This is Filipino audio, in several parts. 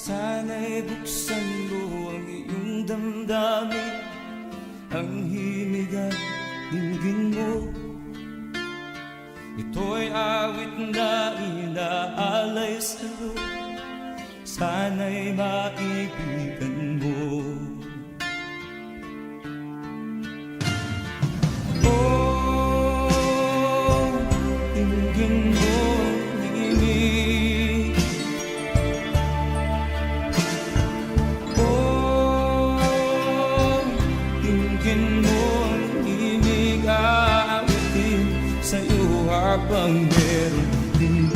Sana'y buksan mo ang iyong damdamin, ang himig at dinggin mo. Ito'y awit na inaalay sa'yo, sana'y maibigan mo. Oh, dinggin mo ang himig. Oh, dinggin mo ang himig, aawitin sa'yo habang meron din.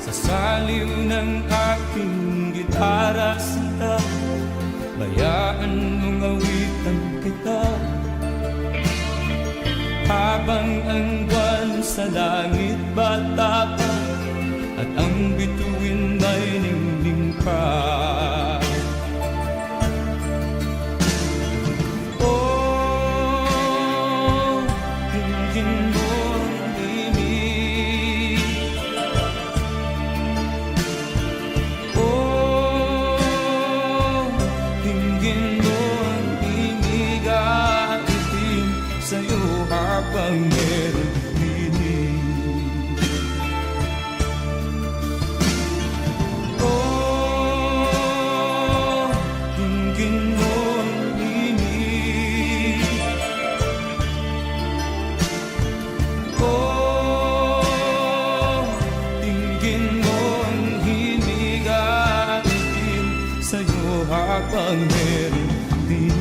Sa saliw ng aking gitara sila, bayaan mong awitan kita, habang ang buwan sa langit bata pa, at ang bituin may ningning pa. Habang meron dinig. Oh, dinggin mo ang himig. Oh, dinggin mo ang himig, aawitin sa'yo habang meron dinig.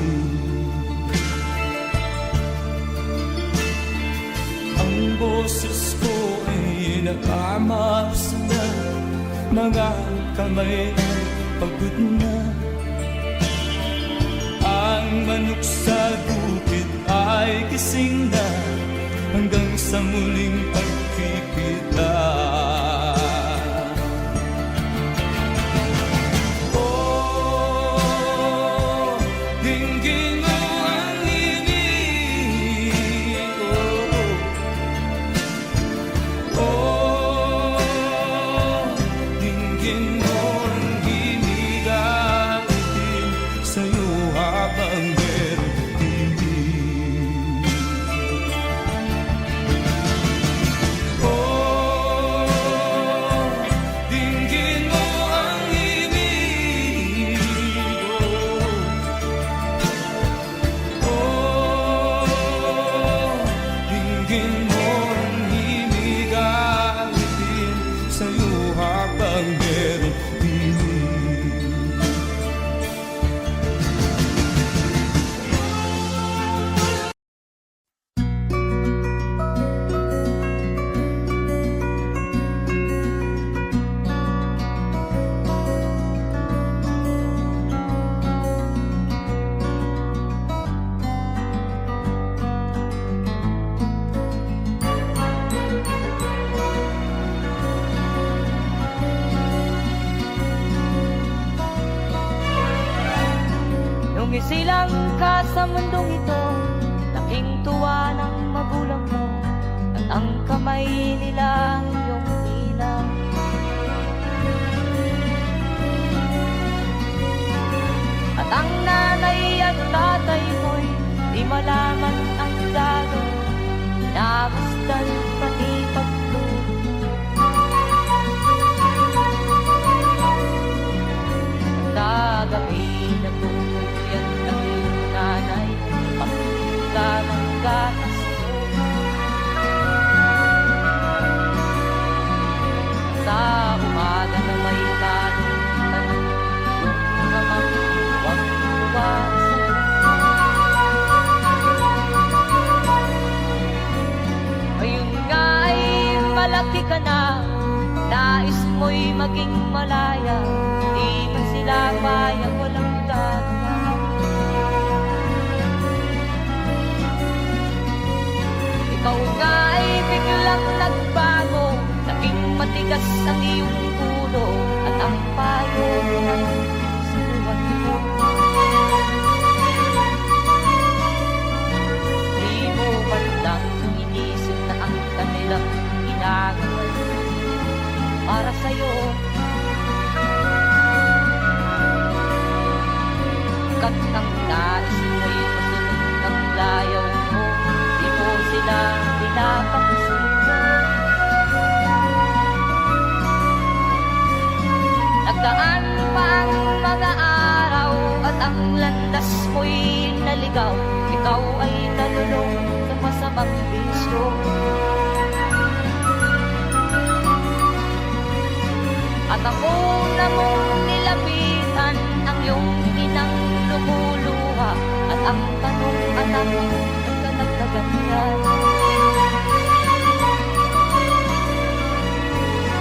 Ang boses ko ay nakamas na, mga kamay ay pagod na. Ang manok sa bukid ay gising na, hanggang sa muling pagkikita. Oh, dinggin mo ang himig. Oh, dinggin mo ang himig, aawitin sa'yo habang meron dinig. Oh, dinggin mo ang himig. Oh, dinggin mo ang himig, aawitin sa'yo habang meron dinig. Nung isilang ka sa mundong ito, laking tuwa ng magulang mo, at ang kamay nila ang iyong ilang. At ang nanay at tatay mo'y di malaman ang gagawin, namasdan pati pagtulog. Nagabi nagtutulyan ng iyong nanay, pagpunta ng gatas mo. Sa umaga na may tanong yung mga huwag tuwasan. Ngayon nga ay malaki ka na, nais mo'y maging malaya, di man sila payag walang gagawa. Ikaw nga ay biglang nagbago, naging matigas ang iyong ulo, at ang payo ay sinuwan mo. Di mo man lang inisip na ang kanilang ginagawa At ako na mong nilapitan ang iyong inang lumuluha. At ang tanong, anak, nagkanagdagan yan.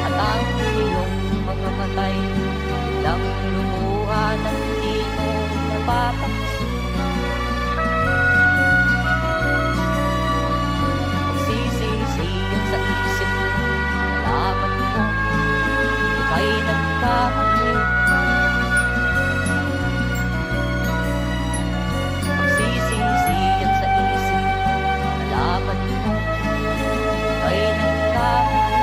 At ang iyong mga matay biglang lumuha nang di mo napapansin. Magsisisiyan sa isip mo, nalaman mo ika'y nagkamali. Magsisisiyan sa isip mo, nalaman mo ika'y nagkamali.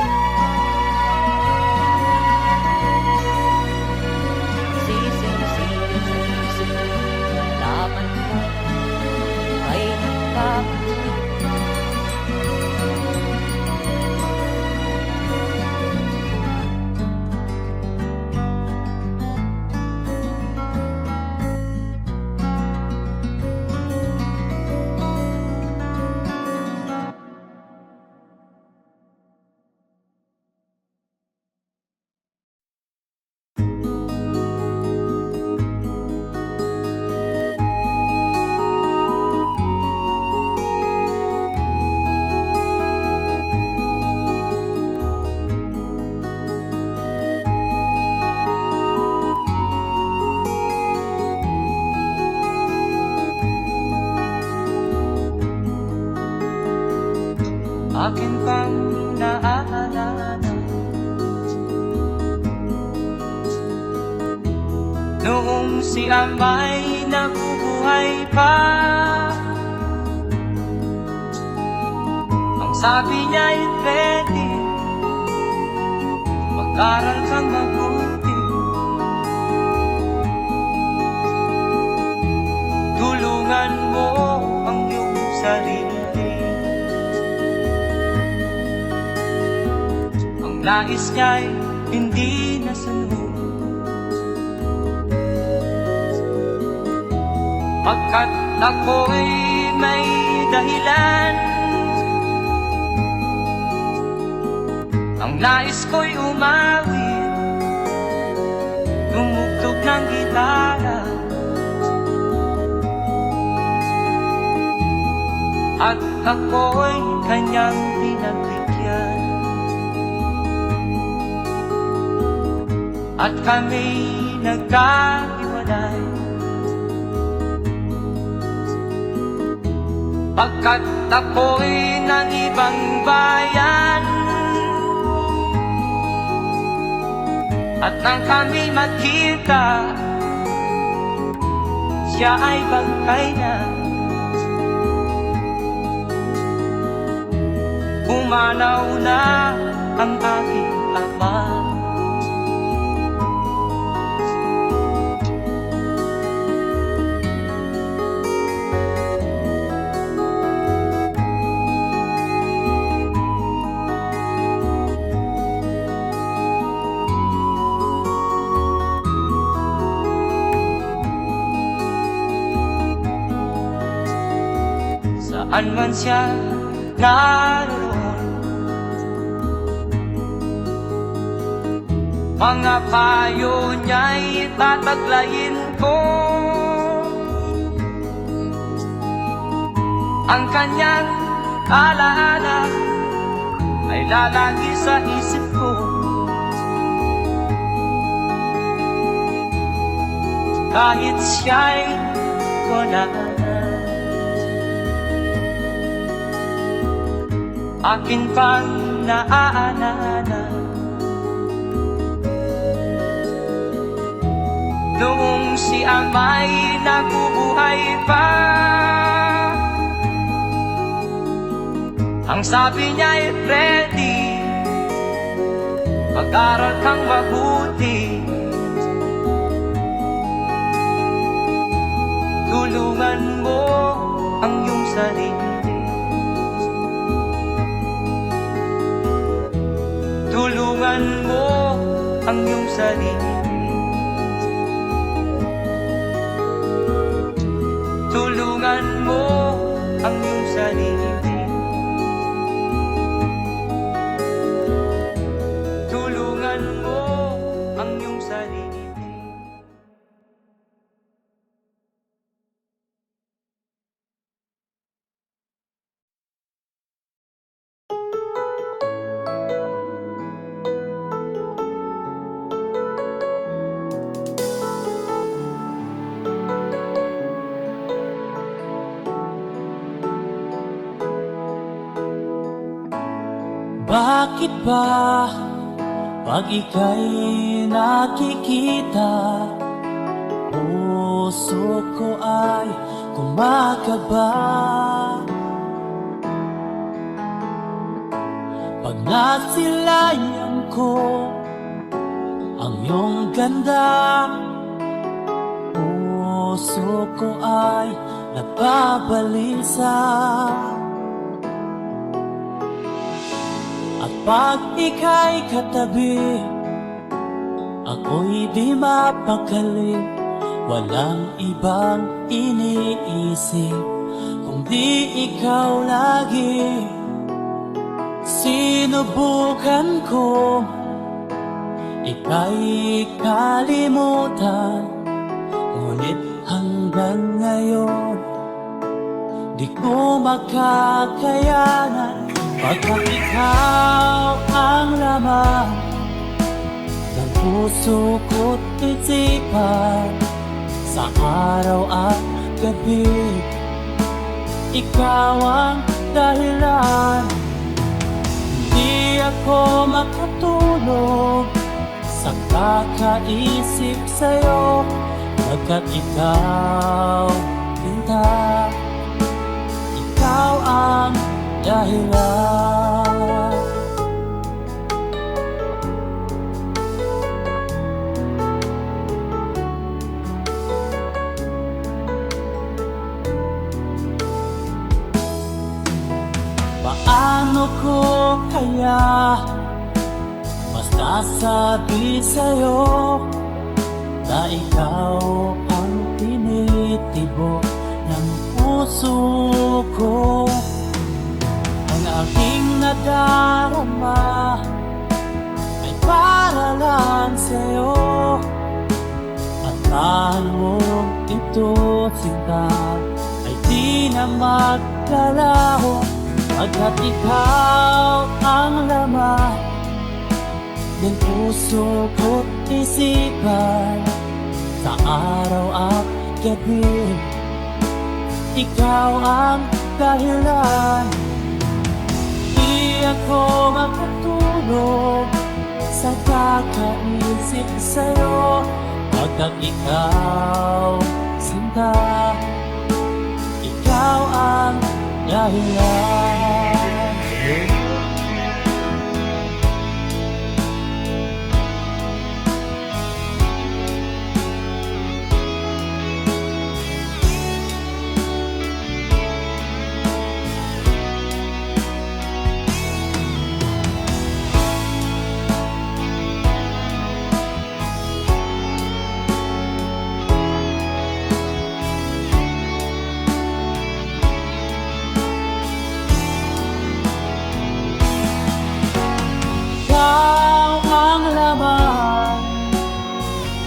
Magsisisiyan sa isip mo, nalaman mo ika'y nagkamali. Akin pang naaalala noong si Amay nabubuhay pa. Ang sabi niya'y pwede mag-aral kang mabuti, tulungan mo ang iyong sarili. Nais niya'y hindi nasunod, pagkat ako'y may dahilan. Ang nais ko'y umawit, tumugtog ng gitara, at ako'y kanyang pinagbigyan. At kami nagkahiwalay, pagkat ako'y ng ibang bayan. At nang kami magkita, siya ay bangkay na. Pumanaw na ang aking ama. Saan man siya naroon, mga payo niya'y tataglayin ko. Ang kanyang alaala ay lalagi sa isip ko. Kahit siya'y wala na, akin pang naaalala noong si Amay nabubuhay pa. Ang sabi niya'y ready, mag-aral kang mabuti, tulungan mo ang iyong sarili. Tulungan mo ang iyong sarili. Tulungan mo ang iyong sarili. Tulungan mo Bakit ba pag ika'y nakikita, puso ko ay kumakaba? Pag nasilayan ko ang iyong ganda, puso ko ay nababalisa. At pag ika'y katabi, ako'y di mapakali. Walang ibang iniisip kundi ikaw lagi. Sinubukan ko ika'y kalimutan, ngunit hanggang ngayon di ko makakayanan. Pagkat ikaw ang laman ng puso ko't isipan, sa araw at gabi ikaw ang dahilan. Hindi ako makatulog sa kakaisip sa'yo, pagkat ikaw, Tinta, ikaw ang dahilan. Paano ko kaya masasabi sa'yo na ikaw ang tinitibok ng puso ko? Ang aking nadarama ay para lang sa'yo, at tahan mo ito, sinta, ay di na maglalaho. Pagkat ikaw ang laman ng puso ko't isipan, sa araw at gabi ikaw ang dahilan. Di ako makatulog sa kakaisip sa'yo, pagkat ikaw, sinta, ikaw ang dahilan.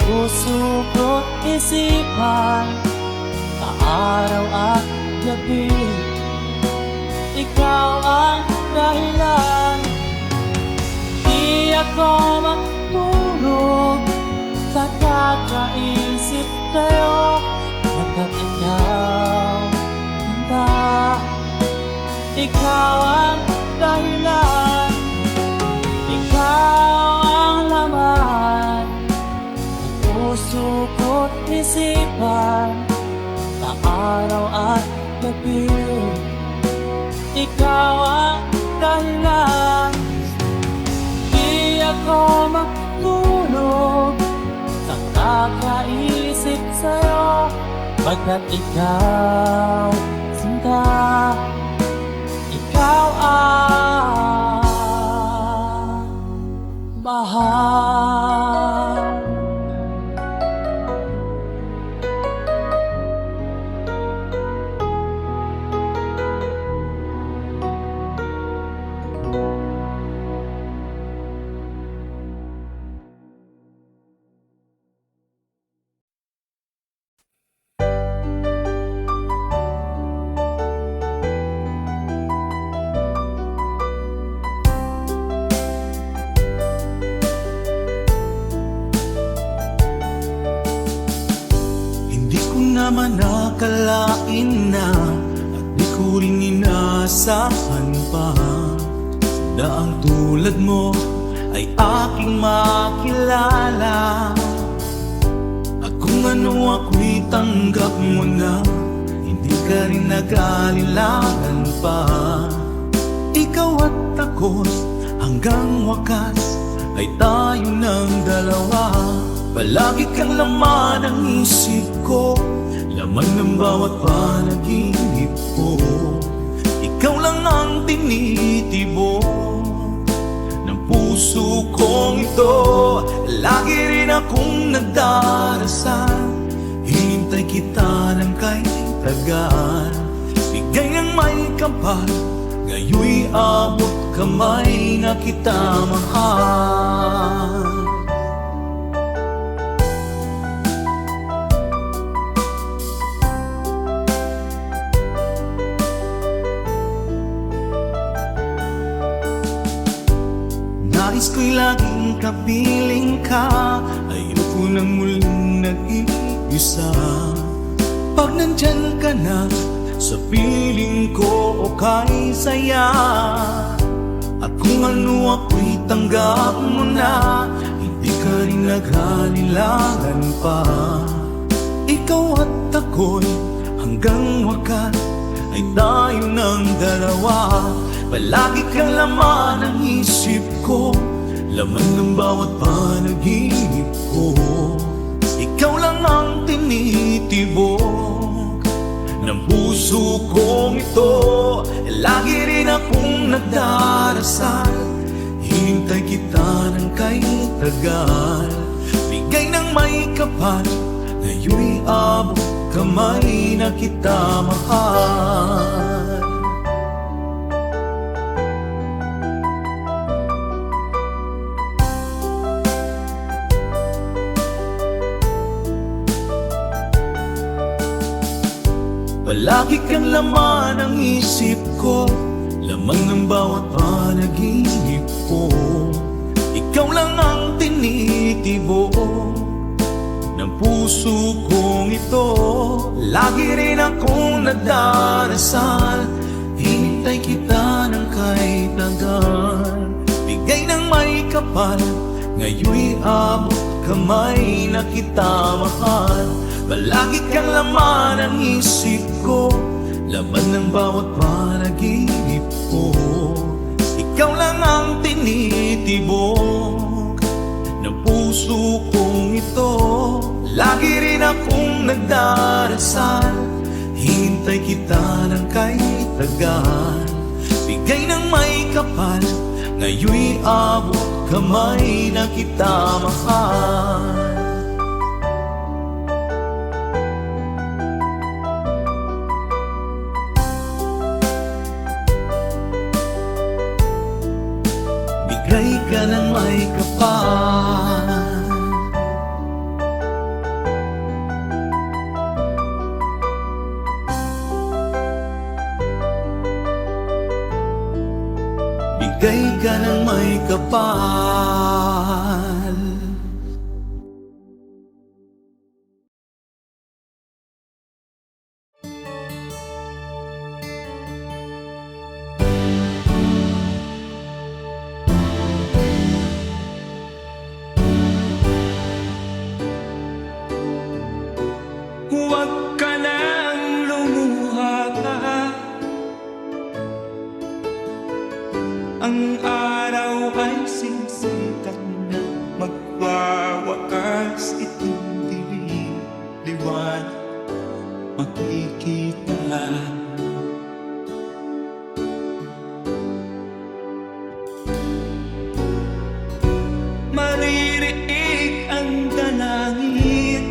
Puso ko't isipan, sa araw at gabi ikaw ang dahilan. Di ako matulog sa kakaisip sa'yo, pagkat ikaw, Tinta, ikaw ang dahilan. Ikaw ang laman ng puso ko't isipan, sa araw at gabi ikaw ang dahilan. Di ako matulog sa kakaisip sa'yo, pagkat ikaw, Sinta, ikaw ang mahal. naman nakalain na, at di ko rin inaasahan pa na ang tulad mo ay aking makilala. At kung ano ako'y tanggap mo na, hindi ka rin nag-alilangan pa. Ikaw at ako hanggang wakas ay tayo ng dalawa. Palagi kang laman ng isip ko, laman ng bawat panaginip ko. Ikaw lang ang tinitibo ng puso kong ito. Lagi rin akong nagdarasal, hinintay kita ng kay tagal. Bigay ng may kapal, ngayoy abot kamay na kita mahal. Nais ko'y laging kapiling ka, ayoko nang muling nag-iisa. Pag nandyan ka na, sa piling ko okay saya. At kung ano ako'y tanggap mo na, hindi ka rin naghalilangan pa. Ikaw at ako'y hanggang wakas ay tayo ng dalawa. Palagi kang laman ng isip ko, laman ng bawat panaginip ko. Ikaw lang ang tinitibok ng puso kong ito. Lagi rin akong nagdarasal, hintay kita ng kay tagal. Bigay ng may kapal, ngayoy abot kamay na kita mahal. Palagi kang laman ng isip ko, laman ng bawat panaginip ko. Ikaw lang ang tinitibo ng puso kong ito. Lagi rin akong nagdarasal, hinintay kita ng kay tagal. Bigay ng may kapal, ngayoy abot kamay na kita mahal. Palagi kang laman ng isip ko, laman ng bawat panaginip ko. Ikaw lang ang tinitibok ng puso kong ito. Lagi rin akong nagdarasal, hintay kita ng kay tagal. Bigay ng may kapal, ngayoy abot kamay na kita mahal. Bigay ka ng may kapal, bigay ka ng may kapal. Huwag ka nang lumuha pa, ang araw ay sisikat na, magwawakas itong dilim. Liwanag makikita. Maririnig ang dalangin,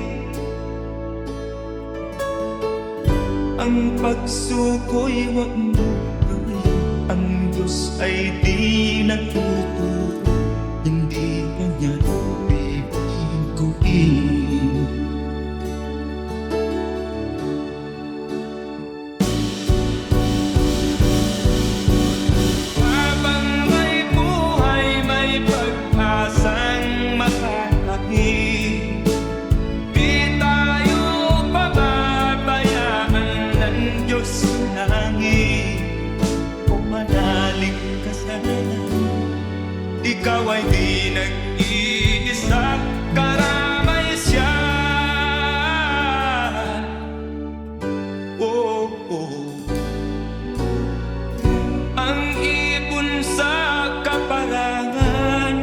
ang pagsuko'y wag mo gawin. Ang Diyos ay di natuturo, hindi kanya bibiguin. Habang may buhay, may pag-asang makalaki. Di tayo pababayaan ng Diyos sa langit, o manalig ka sana. ikaw ay di nag-iisa, karamay siya. Oh, oh. Ang ibon sa kaparangan,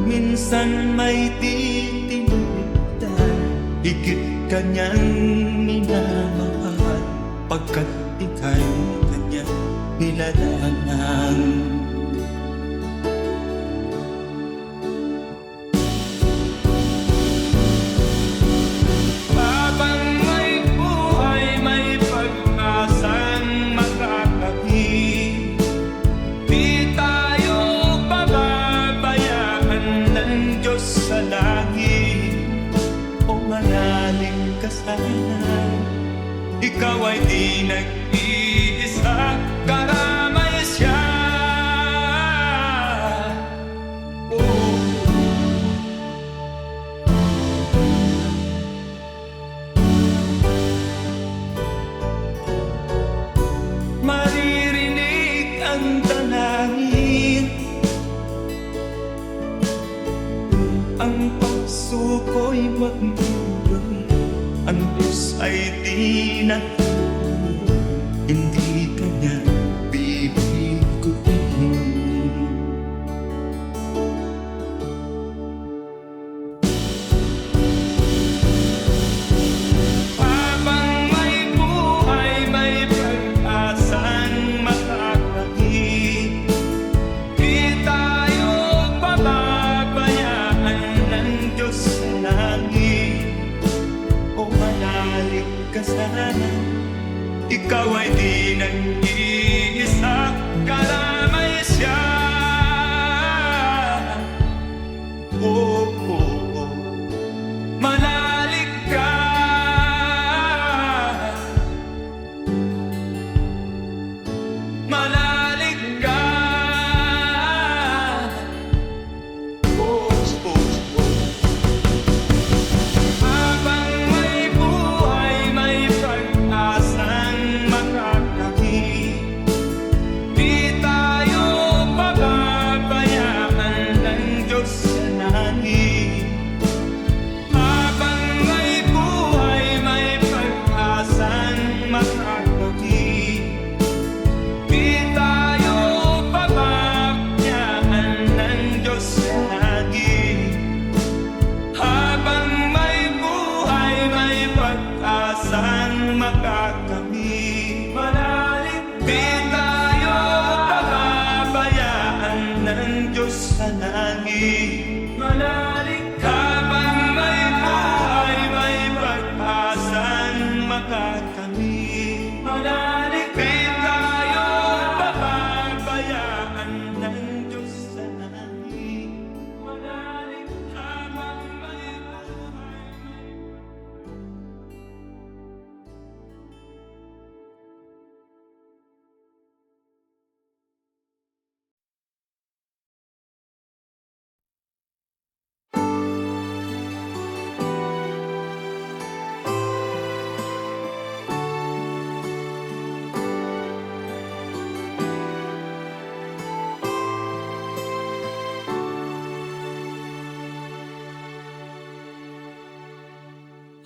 minsan may titinitan, higit kanyang minamahal, pagkat ika'y kanyang nilalangan. Habang may buhay, may pag-asang makakahit, di tayo pababayaan ng Diyos sa langit. O manalig ka sana, ikaw ay di nag-iisa, karamay siya. Oh. Maririnig ang dalangin, ang puso ko'y magmumulong, ang Diyos ay di natulog, hindi kanya bibiguin. Habang may buhay, may pag-asang makakahit, di tayo pababayaan ng Diyos sa langit. O manalig ka sana, ikaw ay di nag-iisa, karamay siya. Oh, oh, oh. Manalig ka, manalig ka. Oh, oh, oh. Habang may buhay, may pag-asang makakahit, di tayo pababayaan ng Diyos sa langit. Habang may buhay, may pag-asang makakahit, di tayo pababayaan ng Diyos sa langit. Habang may buhay, may pag-asang makakamit, manalig, di tayo pababayaan ng Diyos sa langit. Manalig, habang may buhay, may pag-asang makakamit, manalig, di tayo pababayaan ng Diyos sa langit. Manalig, habang may buhay,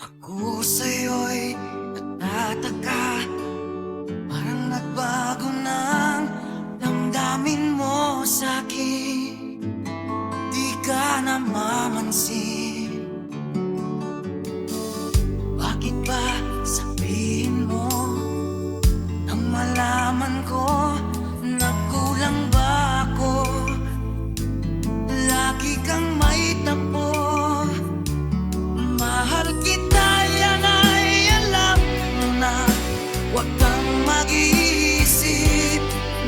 Ako sa'yo'y natataka, parang nagbago ng damdamin mo sa'kin. Di ka namamansin, bakit ba sabihin mo nang malaman ko na kulang ba ako? Lagi kang may tapo, mahal kita, yan ay alam mo na. Huwag kang mag-iisip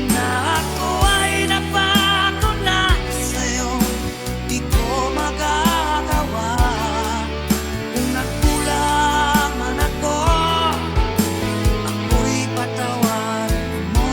na ako ay napako na sa'yo. Di ko magagawa kung nagkulang man ako, ako'y patawarin mo.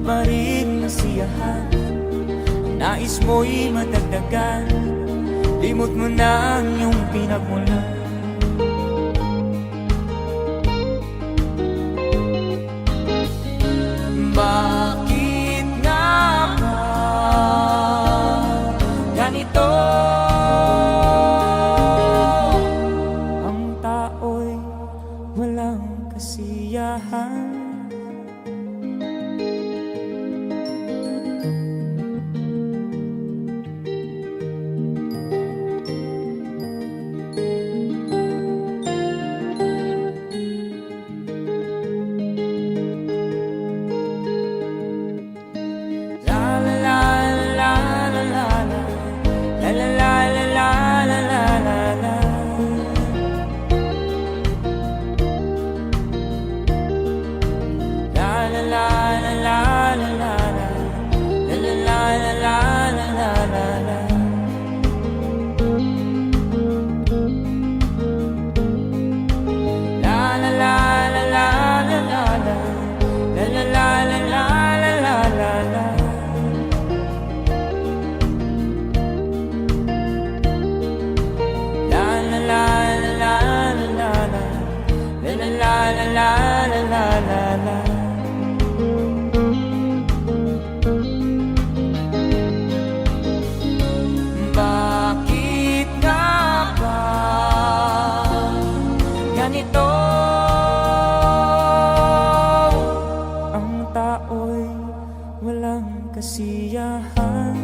pa rin nasiyahan. Nais mo'y madagdagan, limot mo na ang iyong pinagmulan. Bakit nga ba ganito? Ang tao'y walang kasiyahan. Bakit nga ba ganito? Ang tao'y walang kasiyahan.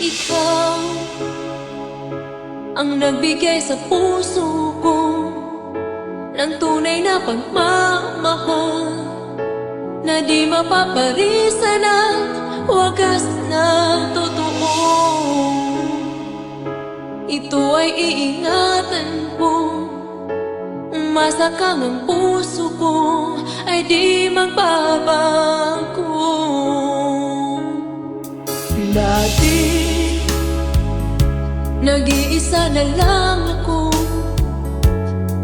Ikaw ang nagbigay sa puso ko ng tunay na pagmamahal na di mapaparisan at wagas na totoo. Ito ay iingatan ko, masakang ang puso ko ay di magbabago. Dati nag-iisa na lang ako,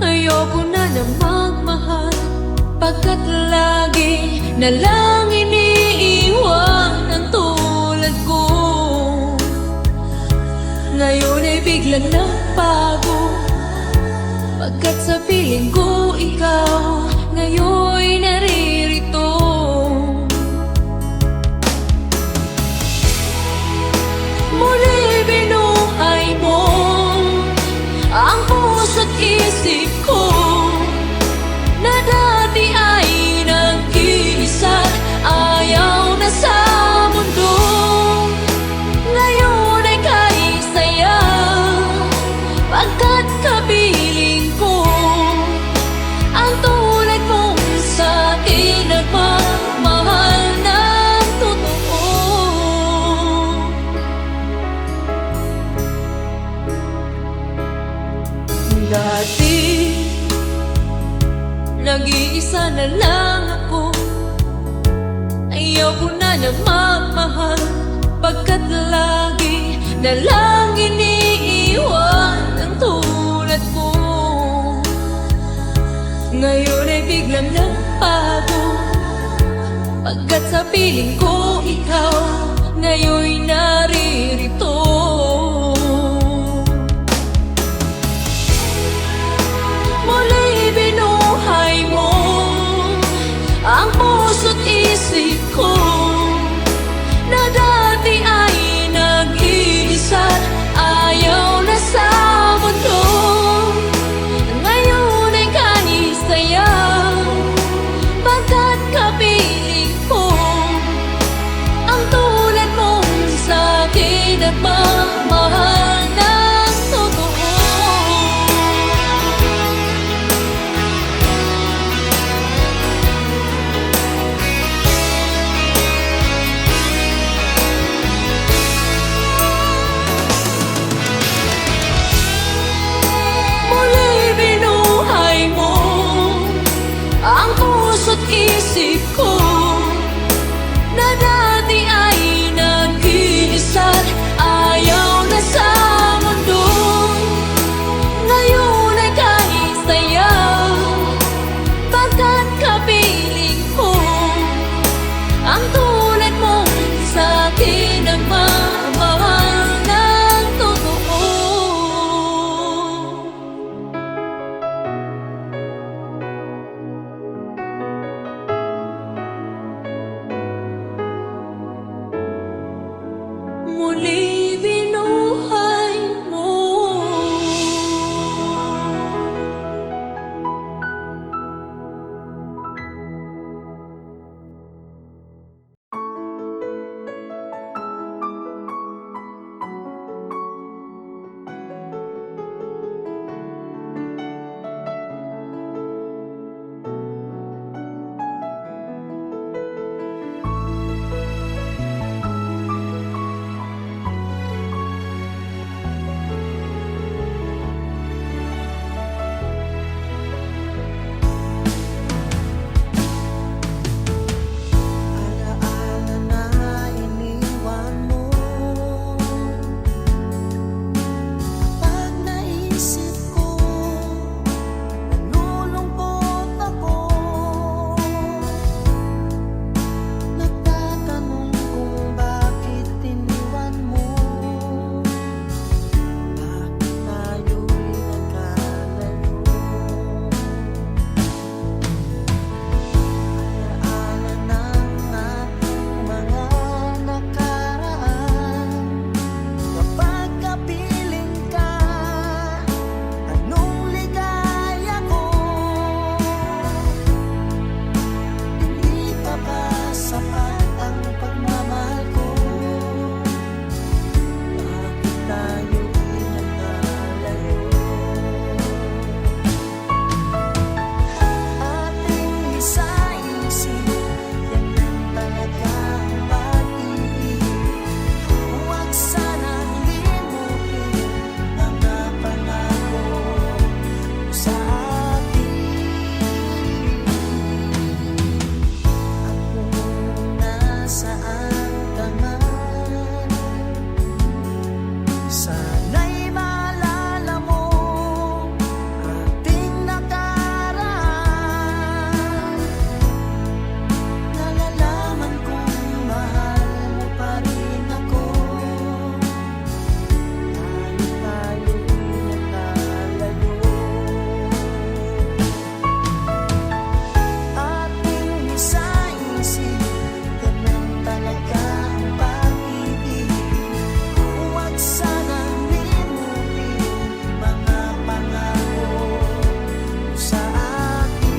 ayoko na na magmahal, pagkat lagi na lang iniiwan ang tulad ko. Ngayon ay biglang nagbago, pagkat sa piling ko ikaw ngayon'y naririto. Muli binuhay mo ang puso't isip ko na dati ay nag-iisa, ayaw na sa mundo. Ngayon ay kahit saya, pagkat kapiling ko ang tulad mong sa'kin nagmamahal ng totoo. Dati nag-iisa na lang ako, ayaw ko na na magmahal, pagkat lagi na lang iniiwan ang tulad ko. Ngayon ay biglang nagbago, pagkat sa piling ko ikaw ngayon'y naririto. Muli binuhay isip ko na dati ay nag-iisa't ayaw na sa mundo. Ngayon ay kahit saya, pagkat kapiling ko ang tulad mo sa akin ang mamahal ng totoo. Muli binuhay mo. Alaala na iniwan mo. Pag naisip ko, nalulungkot ako. Nagtatanong kung bakit iniwan mo. Bakit tayo'y nagkalayo? Alaala ng ating mga nakaraan. Kapag kapiling ka, anong ligaya ko? Hindi pa ba sapat ang pagmamahal ko? Bakit tayo'y nagkalayo? Ating isa-isip, ganyan talaga ang pag-ibig. Huwag sanang limutin mga pangako mo sa akin. At kung nasaan ka man, sana'y maalala mo ating nakaraan. Nalalaman kong mahal mo pa rin ako, kahit tayo'y nagkalayo. Ating isa-isip, ganyan talaga ang pag-ibig. Huwag sanang limutin mga pangako mo sa akin.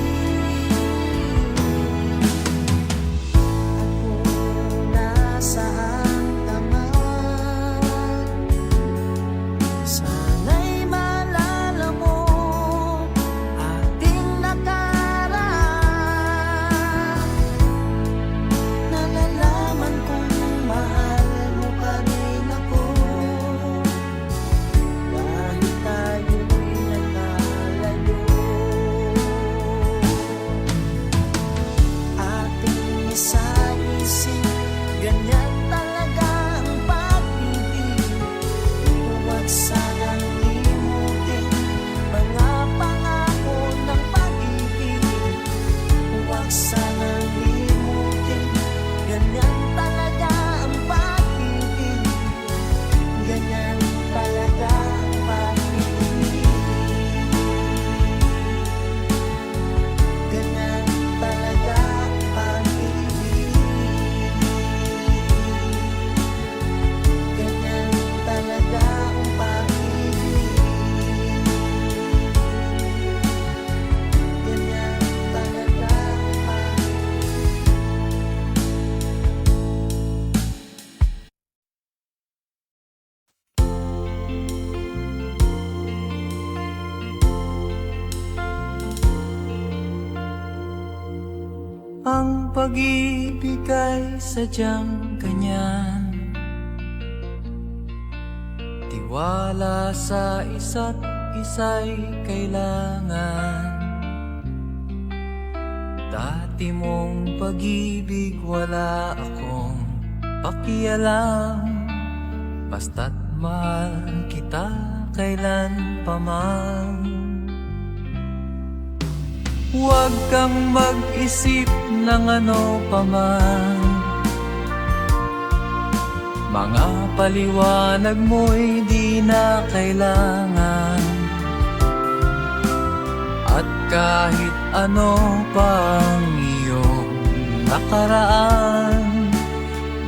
At kung nasaan ka man, sana'y maalala mo ating nakaraan. Nalalaman kong mahal mo pa rin ako, kahit tayo'y nagkalayo. Ating isa-isip, ganyan talaga ang pag-ibig. Huwag sanang limutin mga pangako ng pag-ibig. Huwag sanang limutin, ganyan talaga ang pag-ibig. Ganyan talaga ang pag-ibig. Ganyan talaga ang pag-ibig. Ganyan talaga ang pag-ibig. Ganyan talaga ang pag-ibig. Ang pag-ibig ay sadyang ganyan, tiwala sa isa't isa'y kailangan. Dati mong pag-ibig wala akong pakialam, basta't mahal kita kailan pa man. Huwag kang mag-isip ng ano pa man, mga paliwanag mo'y di na kailangan. At kahit ano pang iyong nakaraan,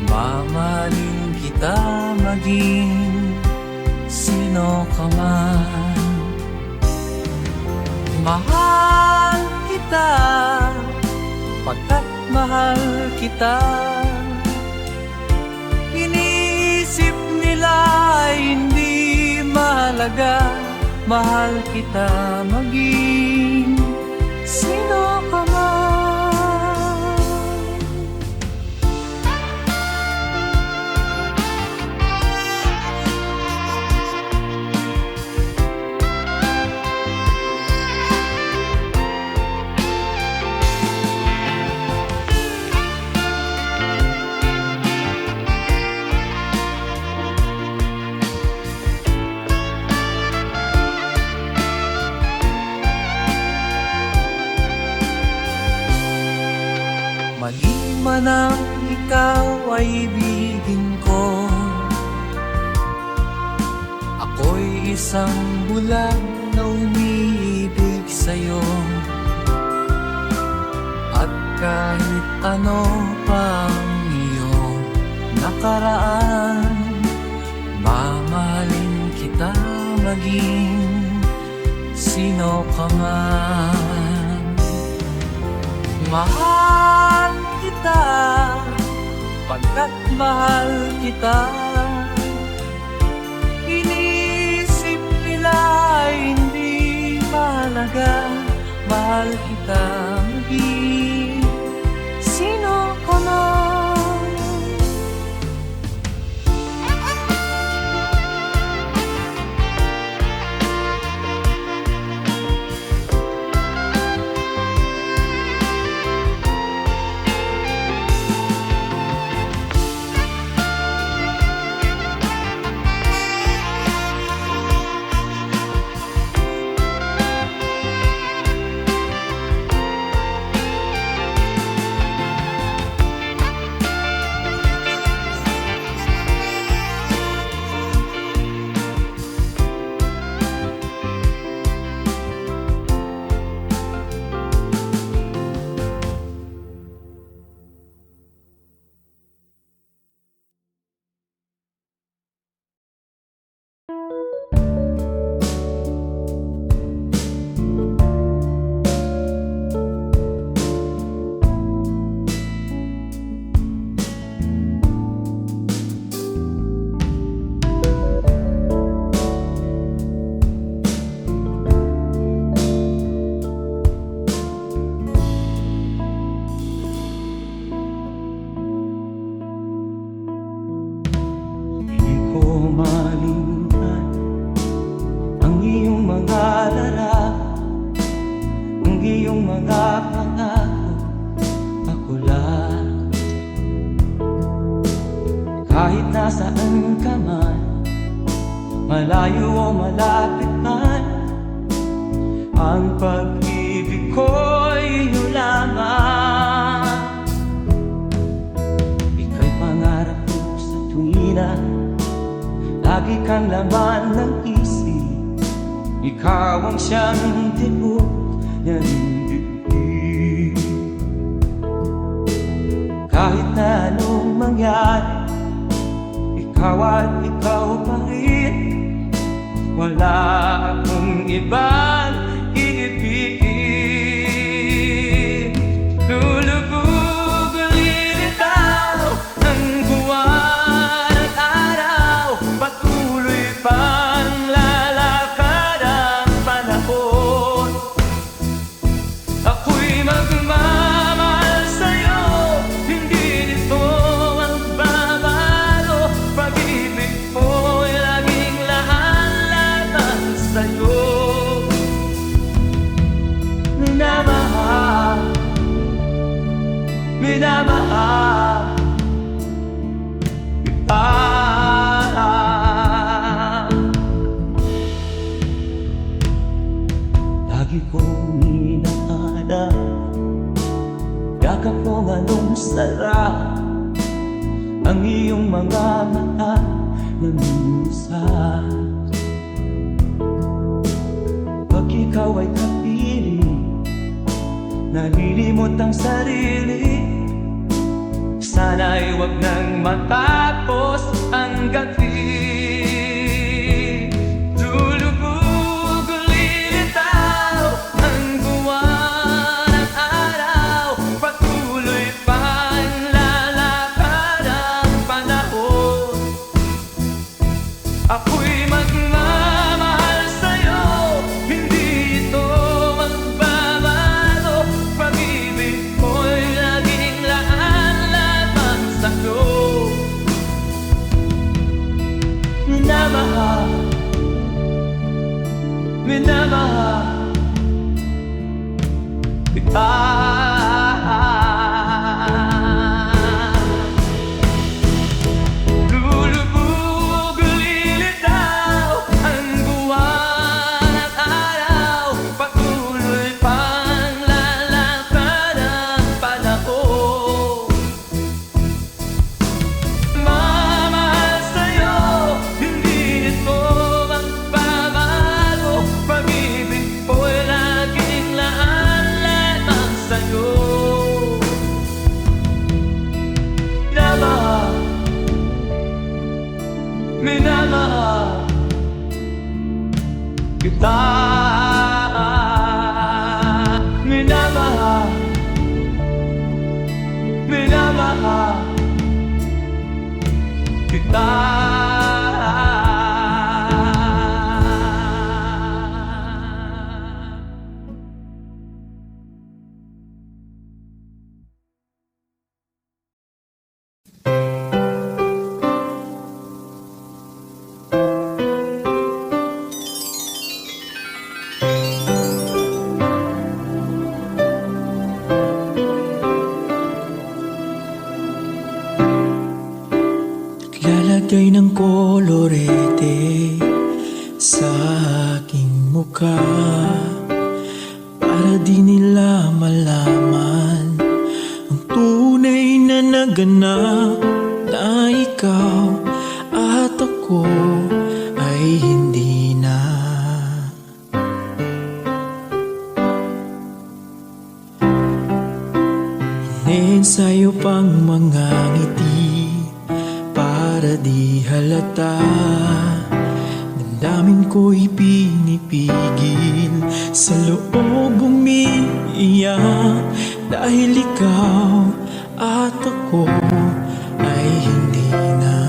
mamahalin kita maging sino ka man. Mahal kita pagkat mahal kita. Iniisip nila hindi mahalaga, mahal kita maging sino ka man. Mali man ang ikaw ay ibigin ko, ako'y isang bulag na umiibig sa'yo. At kahit ano pang iyong nakaraan, mamahalin kita maging sino ka man. Mahal kita pagkat mahal kita. Inisip nila hindi mahalaga, mahal kita maging sino ka man. Malimutan ang iyong mga larawan, ang iyong mga pangako, ako lang. Kahit nasaan ka man, malayo o malapit man, ang pag-ibig ko'y iyo lamang. Ika'y pangarap ko sa tuwina, lagi kang laman ng isip. Ikaw ang siyang tibok ng dibdib. Kahit na anong mangyari, ikaw at ikaw pa rin. Wala akong ibang iibigin. Lulubog ulit ikaw ang buwan at araw, patuloy pang lalakad ang panahon. Ako'y magmamahal sa'yo, hindi nito ang babago. Pag-ibig mo'y laging lahat-lahat sa'yo. Minamahal minamahal kita. Lagi kong hinahanap yakap mo anong sarap ang iyong mga mata nag-uusap. Pag ikaw ay kapiling, nalilimot ang sarili. Sana'y wag nang matapos ang gabi. Lulubog, lilitaw ang buwan at araw. Patuloy pang lalakad ang panahon. Ako'y magmamahal sa'yo, hindi ito magbabago. Pag-ibig ko'y laging laan lamang sa'yo. Minamahal, minamahal kita. Lulubog, lilitaw ang buwan at araw. Patuloy pang lalakad ang panahon. Mamahal sa'yo, hindi ito magbabago. Pag-ibig ko'y laging laan lamang sa'yo. Minamahal, minamahal kita. Minamahal, minamahal kita. Lalagay ng kolorete sa aking mukha para di nila malaman ang tunay na naganap, na ikaw at ako ay hindi na. Ine-ensayo pang mga ngiti para di halata. Damdamin ko'y pinipigil, sa loob umiiyak, dahil ikaw at ako ay hindi na.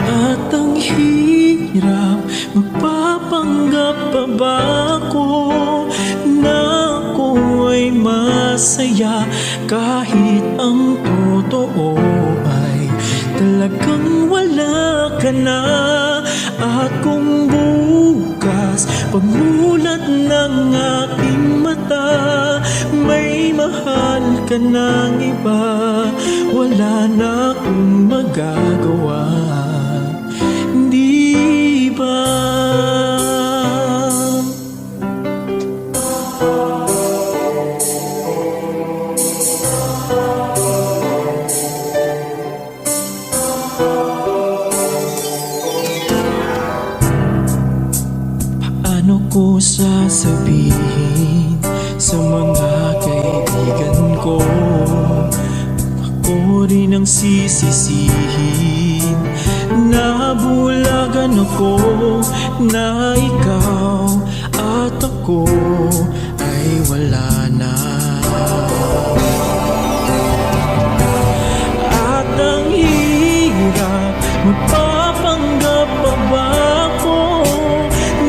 At ang hirap, magpapanggap pa ba ako na ako ay masaya, kahit ang totoo ay talagang wala ka na. At kung bukas pagmulat ng aking mata, may mahal ka ng iba, wala na akong magagawa, di ba? Paano ko sasabihin sa mga kaibigan ko, ako rin ang sisisihin, nabulagan ako na ikaw at ako ay wala na. At ang hirap, magpapanggap pa ba ako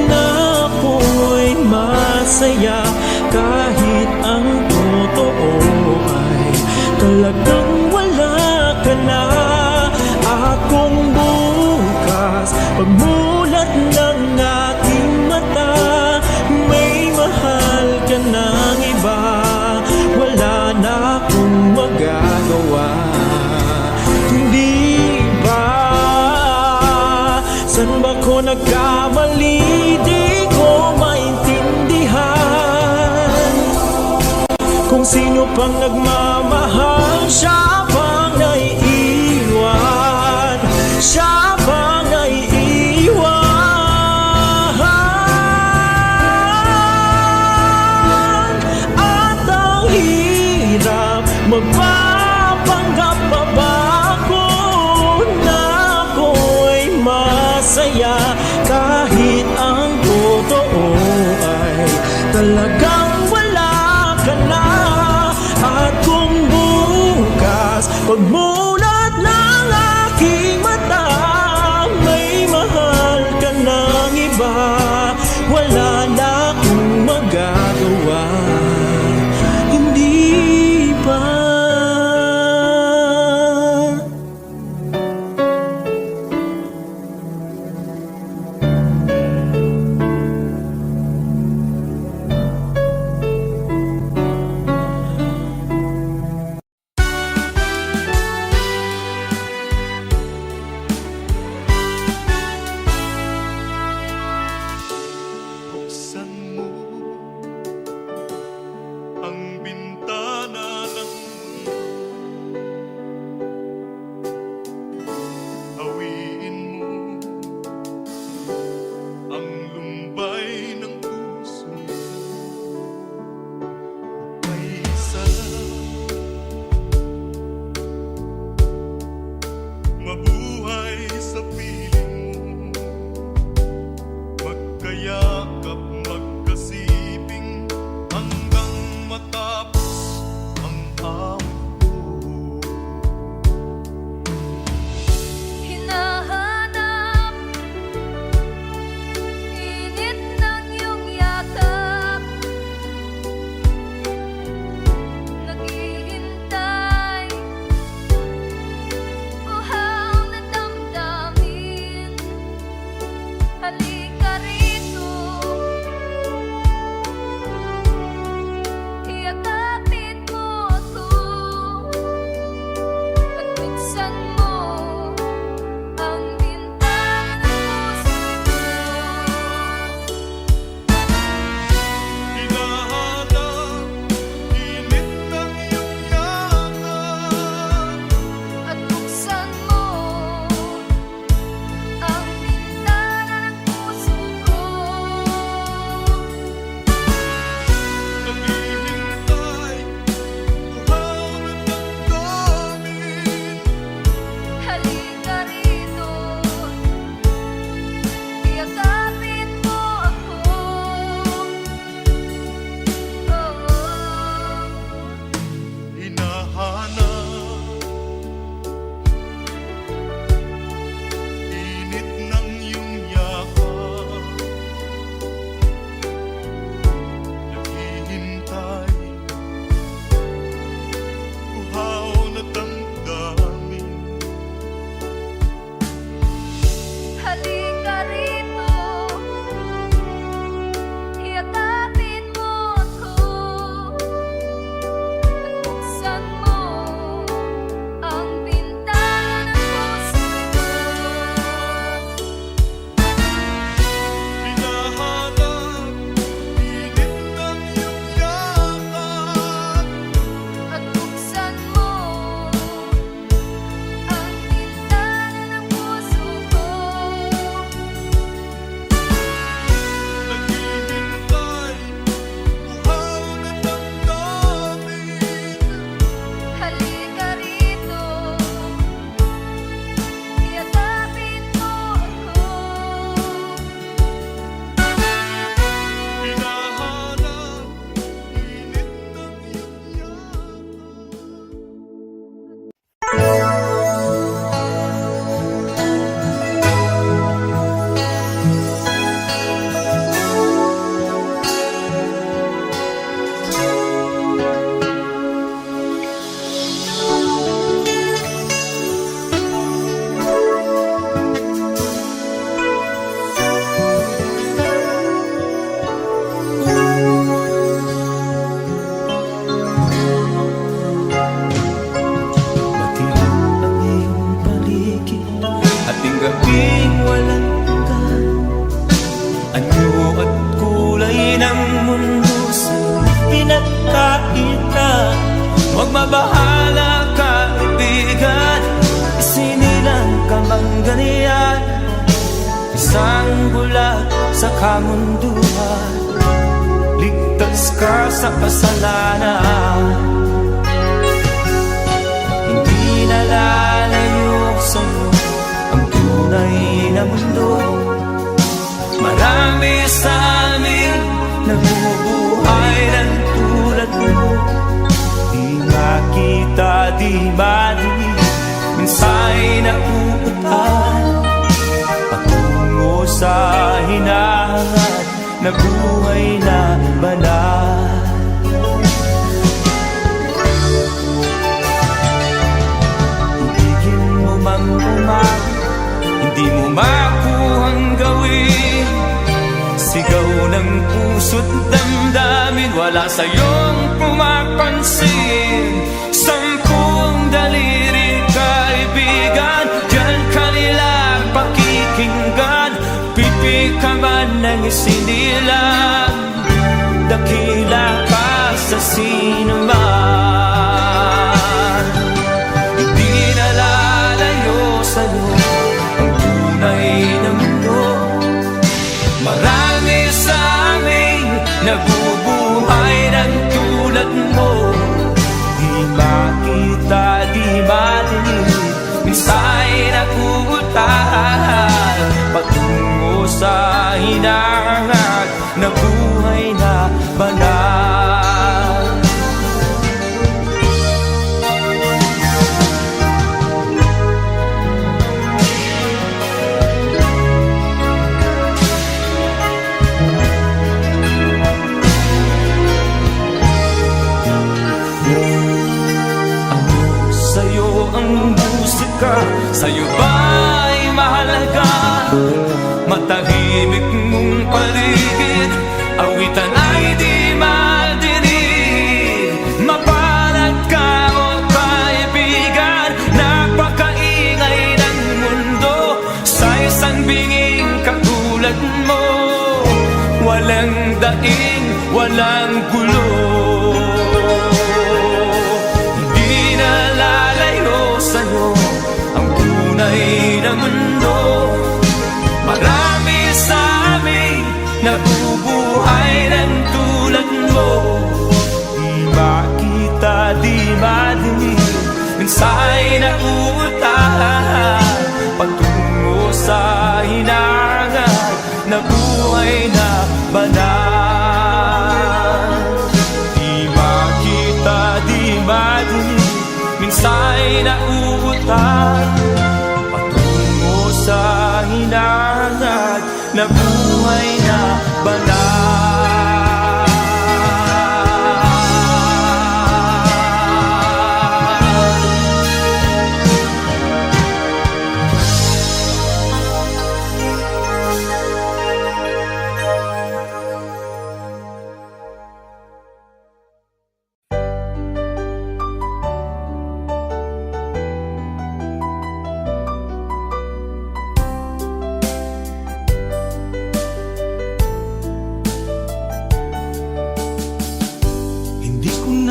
na ako'y masaya, kahit ang totoo ay talagang wala ka na. At kung bukas pagmulat ng aking mata, may mahal ka ng iba, San ba ko nagkamali? Di ko maintindihan kung sino pang nagmamahal, siya pang naiiwan, siya pang naiiwan. At ang hirap magpapanggap pa ba ako na ako'y masaya kahit ang totoo ay talagang wala ka na. At kung bukas pagmulat ng aking mata may mahal ka ng iba, wala na akong magagawa, hindi pa. sulat sa kamunduhan, ligtas ka sa kasalanan. Hindi nalalayo sa'yo ang tunay na mundo. Marami sa amin nabubuhay ng tulad mo. Di makita, di marinig, minsa'y napuputan patungo sa hinahangat na buhay na banal. Ibigin mo mang umagi, hindi mo makuhang gawin. Sigaw ng puso't damdamin, wala sa'yong pumapansin. Sampung daliri kaibigan, diyan kanila pakikinggan. Pipi ka man ng isinilang, dakila ka sa sinuman. Hindi nalalayo sa'yo ang tunay na mundo. Marami sa amin nabubuhay ng tulad mo. Di makita, di madinig, minsa'y nakuutan patungo sa hinahangat na buhay na banal. Sa'yo ang musika, sa'yo ba'y mahalaga? Matahimik mong paligid, awitan ay di madinig. Mapalad ka o kaibigan, napakaingay ng mundo. Sa isang binging katulad mo, walang daing, walang gulo. Hindi nalalayo sa'yo ang tunay na mundo. Marami sa amin nabubuhay ng tulad mo. Di makita, di madinig, minsa'y nauutan patungo sa hinahangat na buhay na banal. Di makita, di madinig, minsa'y nauutan patungo sa hinahangat na buhay na banal.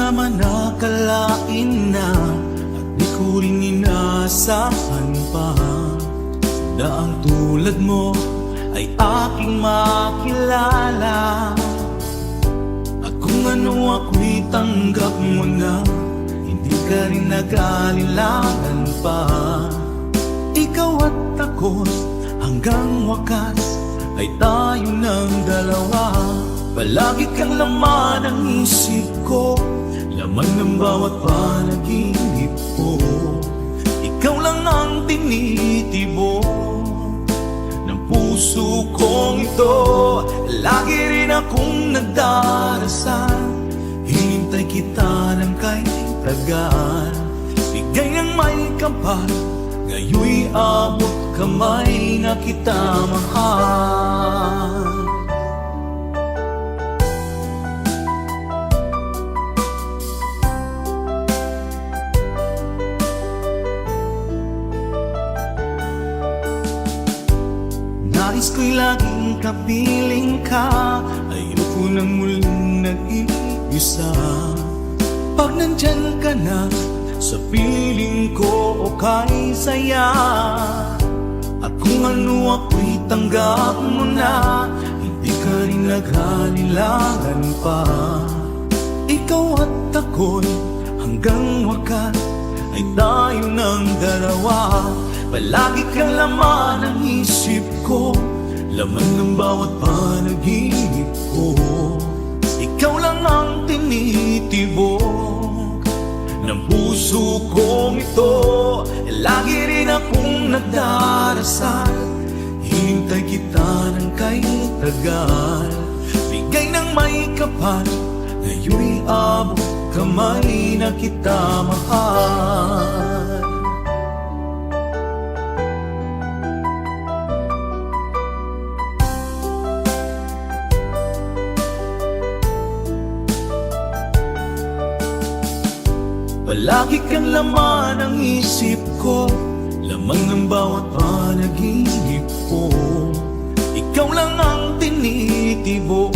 naman nakalain na at di ko rin inaasahan pa na ang tulad mo ay aking makilala. At kung ano ako'y tanggap mo na, hindi ka rin nag-alinlangan pa. Ikaw at ako hanggang wakas ay tayo ng dalawa. Palagi kang laman ng isip ko, laman ng bawat panaginip ko. Ikaw lang ang tinitibo ng puso kong ito. Lagi rin akong nagdarasal, hinintay kita ng kay tagal. Bigay ng may kapal, ngayoy abot kamay na kita mahal. Nais ko'y laging kapiling ka, ayoko nang muling nag-iisa. Pag nandyan ka na, sa piling ko o kay saya. At kung ano ako'y tanggap tinanggap mo na, hindi ka rin naghalilangan pa. Ikaw at ako'y hanggang wakas ay tayo ng dalawa. Palagi kang laman ng isip ko, laman ng bawat panaginip ko. Ikaw lang ang tinitibok ng puso kong ito. Lagi rin akong nagdarasal, hintay kita ng kay tagal. Bigay ng may kapal, ngayon'y abot kamay na kita mahal. Palagi kang laman ng isip ko, lamang ng bawat panaginip ko. Ikaw lang ang tinitibok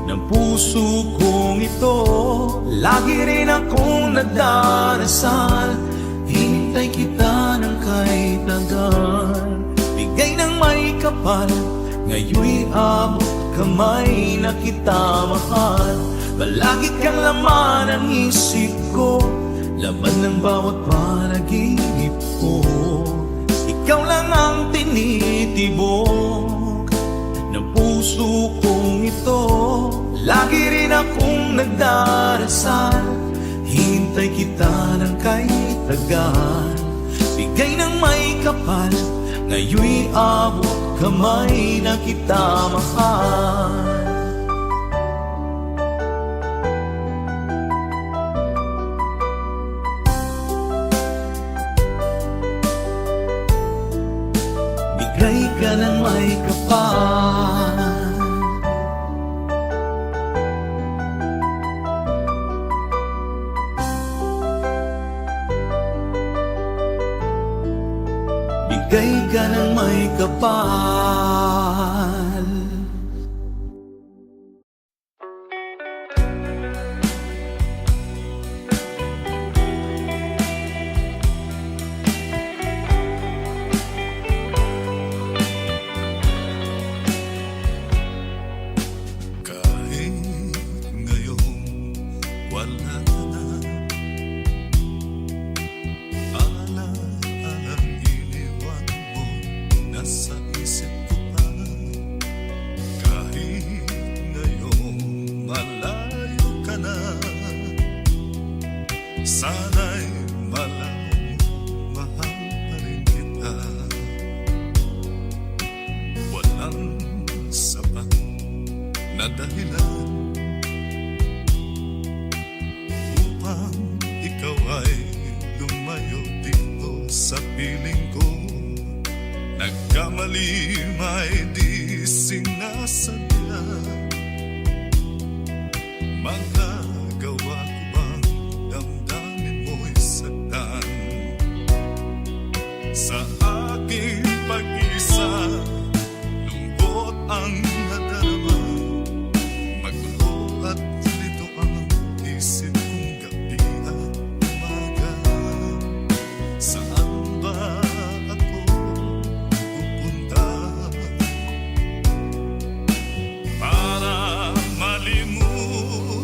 ng puso kong ito. Lagi rin akong nagdarasal, hintay kita ng kay tagal. Bigay ng may kapal, ngayon'y abot kamay na kita mahal. Palagi kang laman ng isip ko, laman ng bawat panaginip ko. Ikaw lang ang tinitibok ng puso kong ito. Lagi rin akong nagdarasal, hintay kita ng kay tagal. Bigay ng may kapal, ngayon'y abot kamay na kita mahal. Bigay ka ng may kapal, bigay ka ng may kapal. Kahit ngayon wala na, alalang iniwan mo nasa isip ko pa. Kahit ngayon malayo ka na, sana'y malaman mo, mahal pa rin kita. Walang sapat na dahilan upang ikaw ay lumayo dito sa piling ko. Nagkamali may di sinasadya. Magagawa ko bang damdamin mo'y sagdan sa aking pag-isa? Lungkot ang nadarama, magulo at lito ang isip kong gabi at umaga. Saan ba ako pupunta para malimutan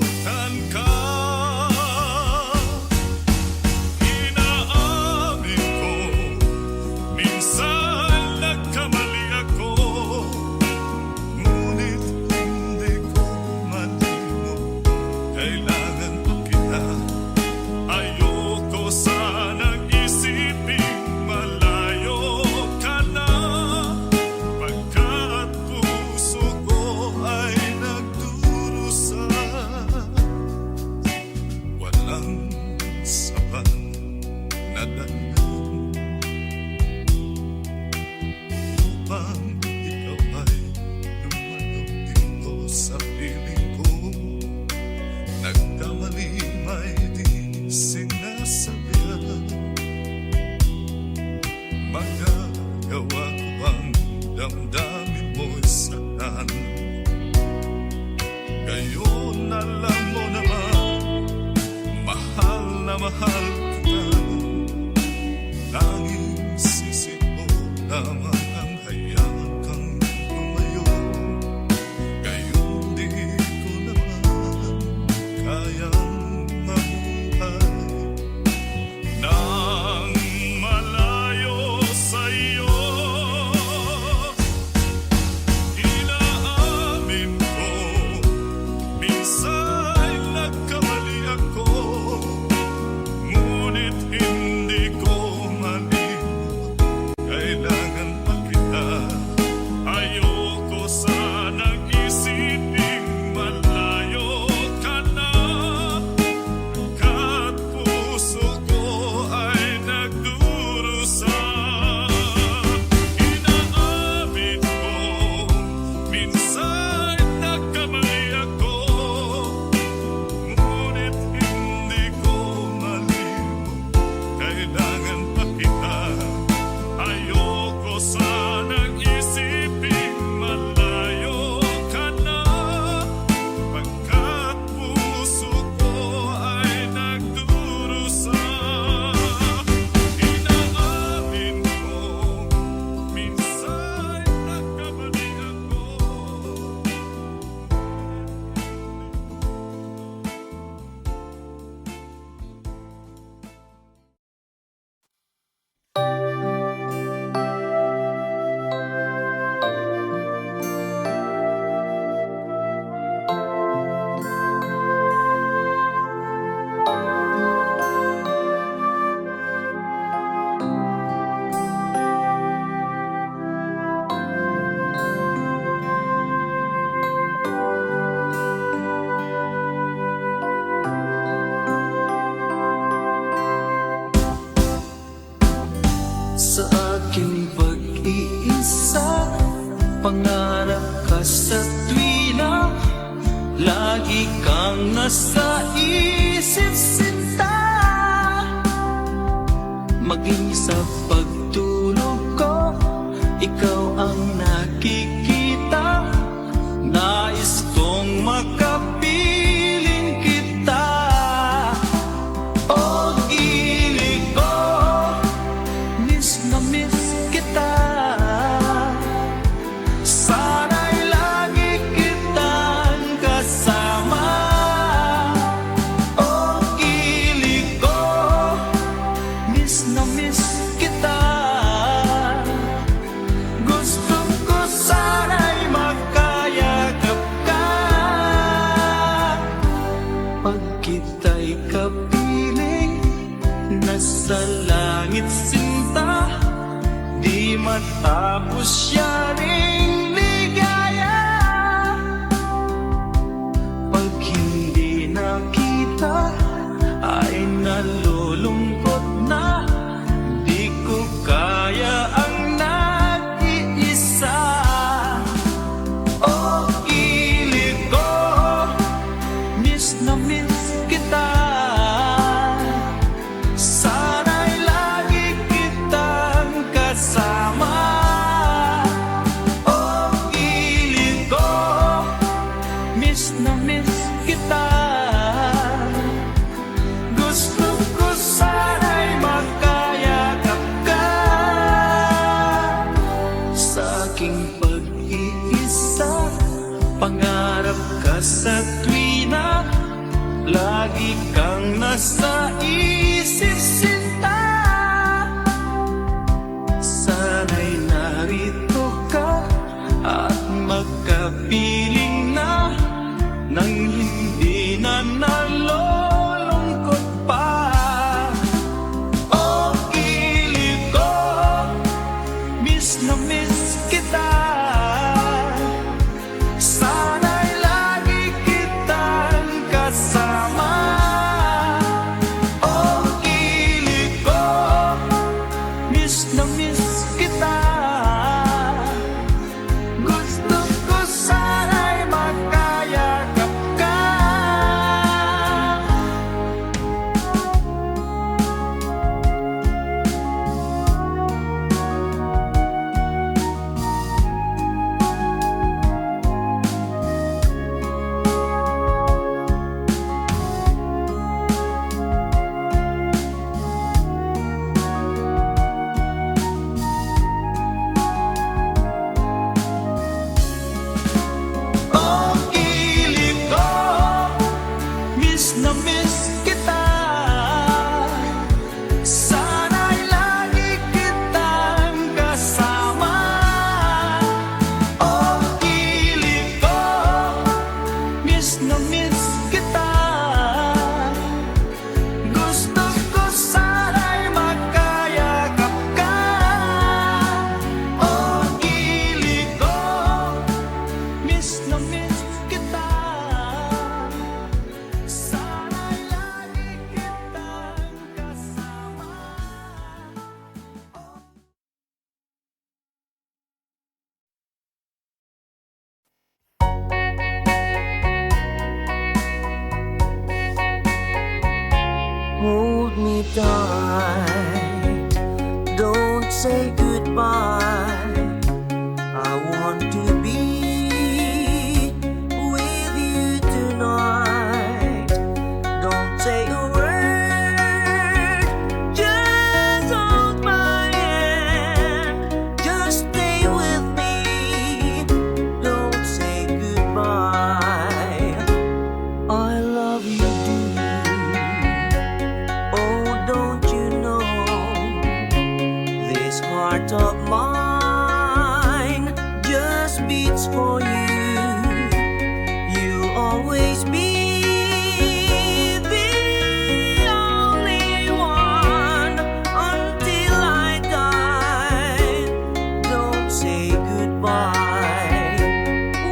Pangarap ka sa tuwina, lagi kang nasa isip sinta. Maging sa pagtulog ko, ikaw ang nakikita. Nais kong makapiling kita. O ilig ko, miss na miss kita. Sana'y lagi kitang kasama. O ilig ko, miss na miss kita. Gusto ko sana'y makayagap ka. Pag kita'y kapiling, nasa langit sinta. Di matapos yaring ligaya. Pag hindi nakita, ay nalulungkot na. Di ko kaya ang nag-iisa. O ilig ko, miss na miss kita. Sana'y lagi kitang kasama. O ilig ko, miss na miss kita. Gusto ko sana'y makayakap ka. Sa aking pag-iisa, pangarap ka sa tuwina. Lagi kang nasa isip sinta. Sana'y narito ka at magkapiling na. Nang hindi na nalulungkot pa. O ilig ko, miss na miss kita. Sana'y lagi kitang kasama. O ilig ko, miss na miss kita. Gusto ko sana'y makayakap ka. O ilig ko, miss na miss kita. Sana'y lagi kitang kasama. O ilig ko, miss na miss kita. Gusto ko sana'y makayakap ka. O ilig ko, miss na miss kita. Sana'y lagi kitang kasama. Hold me tight, don't say goodbye. I want to be with you tonight. Don't say a word, just hold my hand. Just stay with me, don't say goodbye. I love you dearly. Oh, don't you know, this heart of mine just beats for you. You'll always be the only one until I die. Don't say goodbye.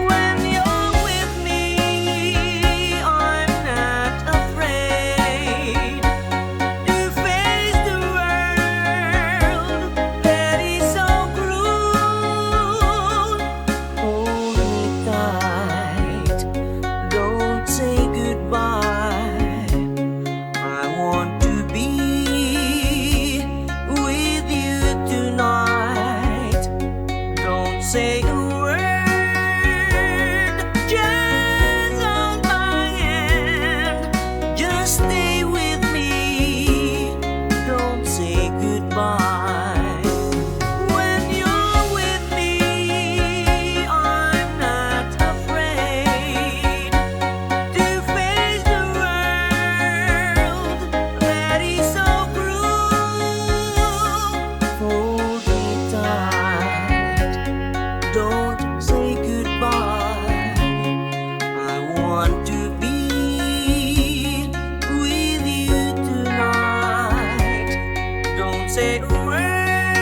When you're with me, I'm not afraid to face the world that is so cruel. word, just hold my hand, just stay with me, don't say goodbye. When you're with me, I'm not afraid to face the world that is so cruel. Hold me tight, don't say goodbye. I want to be with you tonight. Don't say a word,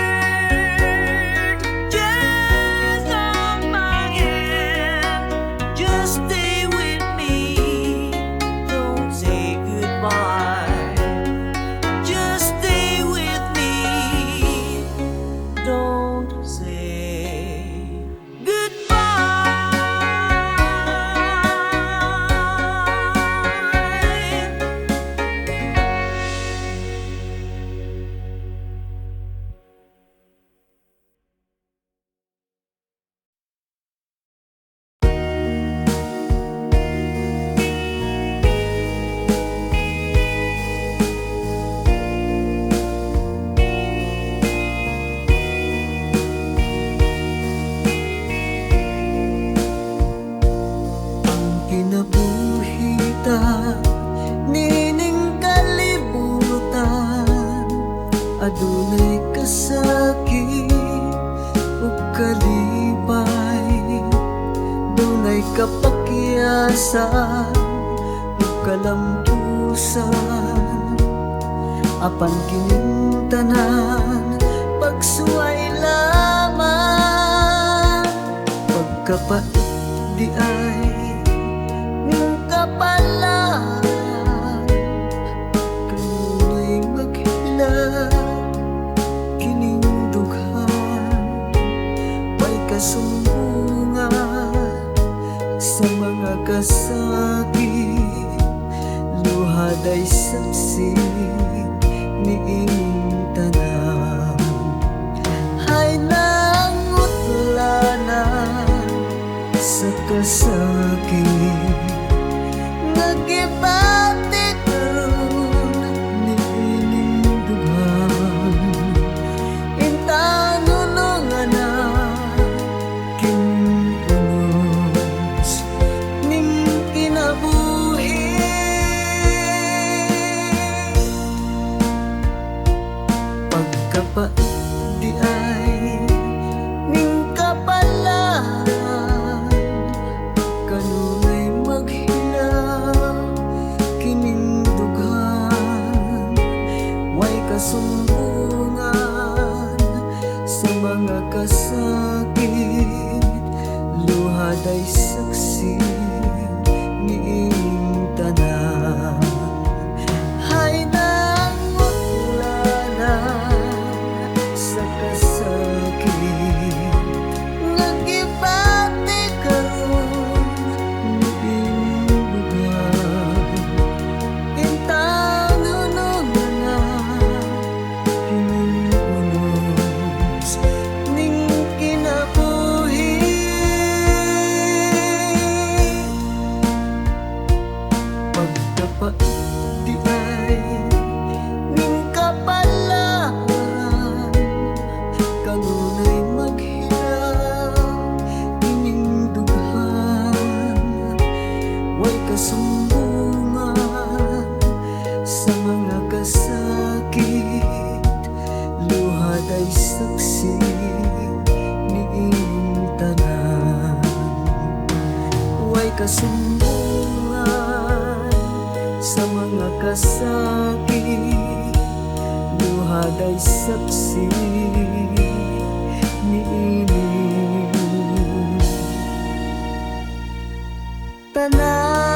just hold my hand, just stay with me, don't say goodbye. Just stay with me, don't say goodbye. Kinabuhita, nining kalibutan, adunay kasakit ug kalipay, dunay kapakyasan ug kalampusan, apan kining tanan pagsuway lamang, pagkapait di ay ng kapalan, kanunay maghila kining dughan, may kasumbungan sa mga kasakit, luhad ay saksi niing tanan. Hay nangutlanan sa kasakit, nagibati karon niining dughan, intanunungan na kinunos ning kinabuhi. Pagkapait di ay ning kapalan, kanunay maghilaw kining dughan, way kasumbungan sa mga kasakit, luhad ay saksi niing tanan. Hay nangutlanan sa kasakit, nagibati karon niing dughan, intanunungan na kining unos ning kinabuhi. Pagkapait di ay ning kapalan, kanunay maghilaw kining dughan, way kasumbungan sa mga kasakit, luhad ay saksi niing tanan, way kasumbungan sa mga kasakit, luhad ay saksi niing tanan.